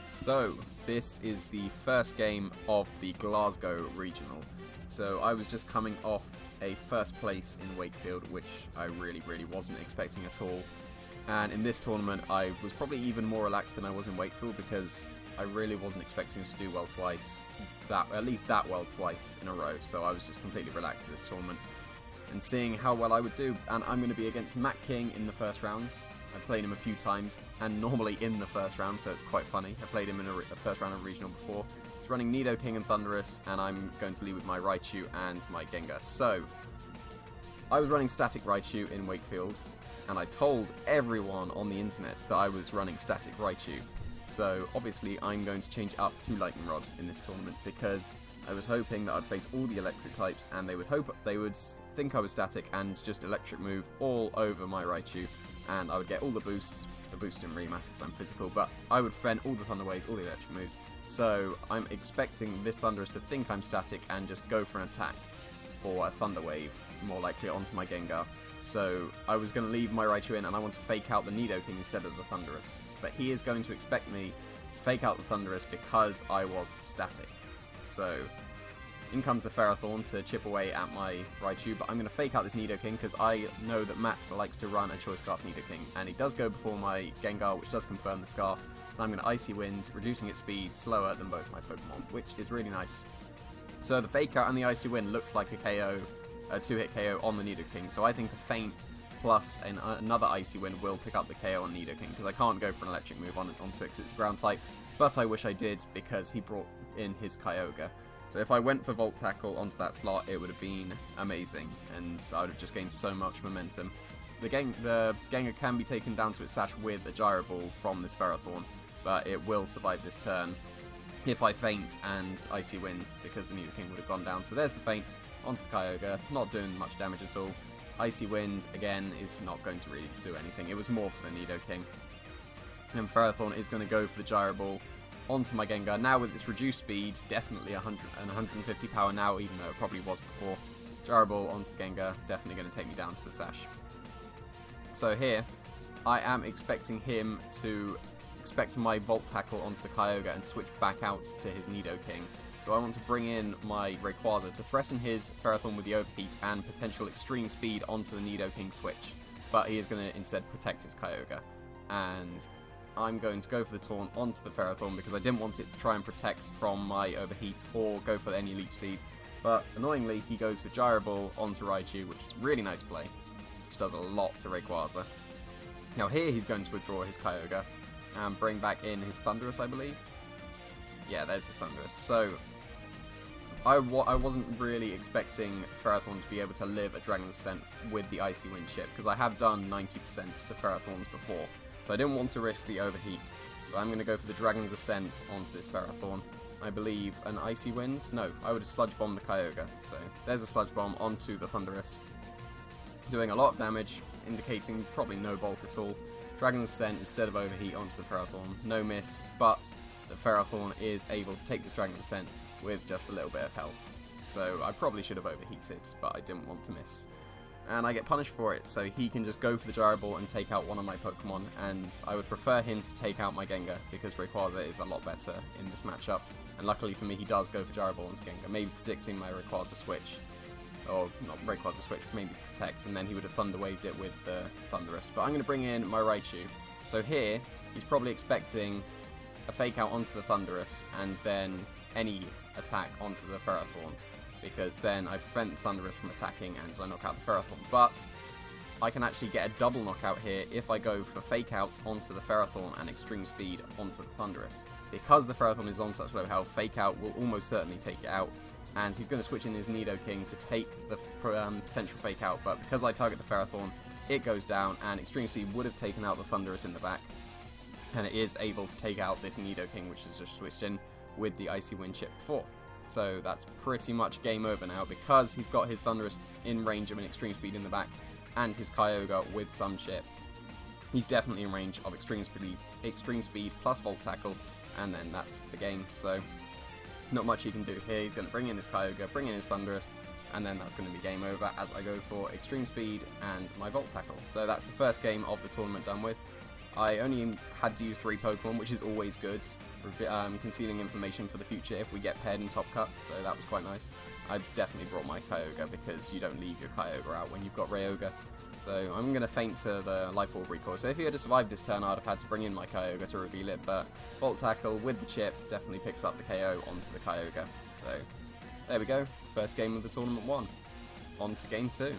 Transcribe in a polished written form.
So, this is the first game of the Glasgow Regional. So, I was just coming off a first place in Wakefield, which I really wasn't expecting at all. And in this tournament, I was probably even more relaxed than I was in Wakefield because I really wasn't expecting us to do well twice, at least that well twice in a row. So I was just completely relaxed at this tournament and seeing how well I would do. And I'm going to be against Matt King in the first rounds. I played him a few times, and normally in the first round, so it's quite funny. I played him in a first round of Regional before. He's running Nidoking and Thundurus, and I'm going to lead with my Raichu and my Gengar. So, I was running Static Raichu in Wakefield, and I told everyone on the internet that I was running Static Raichu. So, obviously, I'm going to change up to Lightning Rod in this tournament, because I was hoping that I'd face all the electric types, and they would think I was static and just electric move all over my Raichu. And I would get all the boosts. The boost didn't really matter because I'm physical, but I would prevent all the Thunder Waves, all the electric moves. So I'm expecting this Thundurus to think I'm static and just go for an attack or a Thunder Wave, more likely onto my Gengar. So I was going to leave my Raichu in and I want to fake out the Nidoking instead of the Thundurus. But he is going to expect me to fake out the Thundurus because I was static. So in comes the Ferrothorn to chip away at my Raichu, but I'm going to fake out this Nidoking because I know that Matt likes to run a Choice Scarf Nidoking, and he does go before my Gengar, which does confirm the Scarf, and I'm going to Icy Wind, reducing its speed slower than both my Pokemon, which is really nice. So the fake out and the Icy Wind looks like a KO, a 2-hit KO on the Nidoking, so I think a Feint plus another Icy Wind will pick up the KO on Nidoking, because I can't go for an electric move onto it because it's a ground type, but I wish I did because he brought in his Kyogre. So if I went for Volt Tackle onto that slot, it would have been amazing, and I would have just gained so much momentum. The Gengar can be taken down to its sash with a Gyro Ball from this Ferrothorn, but it will survive this turn if I Feint and Icy Wind, because the Nidoking would have gone down. So there's the Feint onto the Kyogre, not doing much damage at all. Icy Wind, again, is not going to really do anything. It was more for the Nidoking. And Ferrothorn is going to go for the Gyro Ball onto my Gengar. Now with its reduced speed, definitely 100 and 150 power now, even though it probably was before. Gyro Ball onto the Gengar, definitely going to take me down to the sash. So here, I am expecting him to expect my Volt Tackle onto the Kyogre and switch back out to his Nidoking. So I want to bring in my Rayquaza to threaten his Ferrothorn with the Overheat and potential extreme speed onto the Nidoking switch. But he is going to instead protect his Kyogre. And I'm going to go for the Taunt onto the Ferrothorn because I didn't want it to try and protect from my Overheat or go for any Leech Seeds. But annoyingly, he goes for Gyro Ball onto Raichu, which is a really nice play, which does a lot to Rayquaza. Now here he's going to withdraw his Kyogre and bring back in his Thundurus, I believe. Yeah, there's his Thundurus. So I wasn't really expecting Ferrothorn to be able to live a Dragon's Ascent with the Icy Wind chip, because I have done 90% to Ferrothorns before. So I didn't want to risk the Overheat, so I'm going to go for the Dragon's Ascent onto this Ferrothorn. I believe an Icy Wind? No, I would have Sludge Bombed the Kyogre. So there's a Sludge Bomb onto the Thundurus, doing a lot of damage, indicating probably no bulk at all. Dragon's Ascent instead of Overheat onto the Ferrothorn. No miss, but the Ferrothorn is able to take this Dragon's Ascent with just a little bit of health. So I probably should have overheated, but I didn't want to miss. And I get punished for it, so he can just go for the Gyro Ball and take out one of my Pokemon, and I would prefer him to take out my Gengar, because Rayquaza is a lot better in this matchup, and luckily for me he does go for Gyro Ball onto Gengar, maybe predicting my Rayquaza switch, or not Rayquaza switch, maybe protect, and then he would have Thunder Waved it with the Thundurus. But I'm going to bring in my Raichu, so here he's probably expecting a fake out onto the Thundurus, and then any attack onto the Ferrothorn, because then I prevent the Thundurus from attacking and I knock out the Ferrothorn. But I can actually get a double knockout here if I go for Fake Out onto the Ferrothorn and Extreme Speed onto the Thundurus. Because the Ferrothorn is on such low health, Fake Out will almost certainly take it out, and he's going to switch in his Nidoking to take the potential Fake Out, but because I target the Ferrothorn, it goes down, and Extreme Speed would have taken out the Thundurus in the back, and it is able to take out this Nidoking, which is just switched in with the Icy Wind chip before. So that's pretty much game over now, because he's got his Thundurus in range of an Extreme Speed in the back, and his Kyogre with some chip. He's definitely in range of Extreme Speed plus Volt Tackle, and then that's the game. So not much he can do here. He's going to bring in his Kyogre, bring in his Thundurus, and then that's going to be game over as I go for Extreme Speed and my Volt Tackle. So that's the first game of the tournament done with. I only had to use 3 Pokemon, which is always good, concealing information for the future if we get paired in Top Cut, so that was quite nice. I definitely brought my Kyogre because you don't leave your Kyogre out when you've got Rayogre. So I'm going to feint to the Life Orb Recoil. So if he had survived this turn, I'd have had to bring in my Kyogre to reveal it, but Volt Tackle with the chip definitely picks up the KO onto the Kyogre. So there we go, first game of the tournament won. On to game 2.